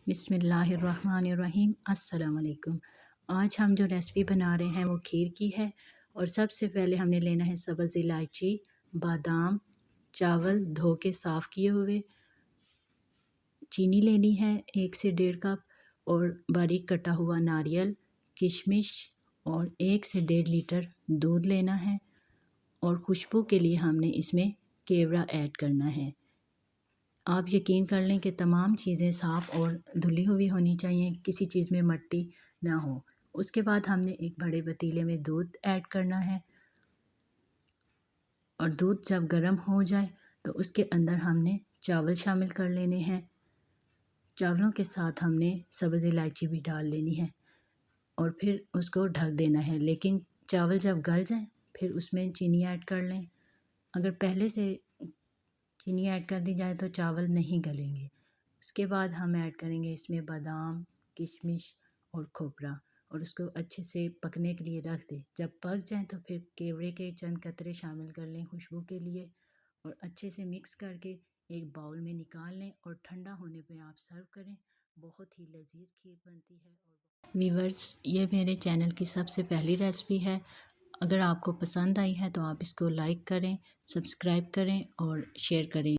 बिस्मिल्लाहिर्रहमानिर्रहीम। अस्सलाम वालेकुम। आज हम जो रेसिपी बना रहे हैं वो खीर की है। और सबसे पहले हमने लेना है सब्ज़ इलायची, बादाम, चावल धो के साफ़ किए हुए, चीनी लेनी है 1 से 1.5 कप और बारीक कटा हुआ नारियल, किशमिश और 1 से 1.5 लीटर दूध लेना है। और खुशबू के लिए हमने इसमें केवड़ा ऐड करना है। आप यकीन कर लें कि तमाम चीज़ें साफ़ और धुली हुई होनी चाहिए, किसी चीज़ में मिट्टी ना हो। उसके बाद हमने एक बड़े पतीले में दूध ऐड करना है और दूध जब गर्म हो जाए तो उसके अंदर हमने चावल शामिल कर लेने हैं। चावलों के साथ हमने सब्ज़ इलायची भी डाल लेनी है और फिर उसको ढक देना है। लेकिन चावल जब गल जाए फिर उसमें चीनी ऐड कर लें। अगर पहले से चीनी ऐड कर दी जाए तो चावल नहीं गलेंगे। उसके बाद हम ऐड करेंगे इसमें बादाम, किशमिश और खोपरा और उसको अच्छे से पकने के लिए रख दें। जब पक जाए तो फिर केवड़े के चंद कतरे शामिल कर लें खुशबू के लिए और अच्छे से मिक्स करके एक बाउल में निकाल लें और ठंडा होने पे आप सर्व करें। बहुत ही लजीज खीर बनती है। और व्यूअर्स, ये मेरे चैनल की सबसे पहली रेसिपी है। अगर आपको पसंद आई है तो आप इसको लाइक करें, सब्सक्राइब करें और शेयर करें।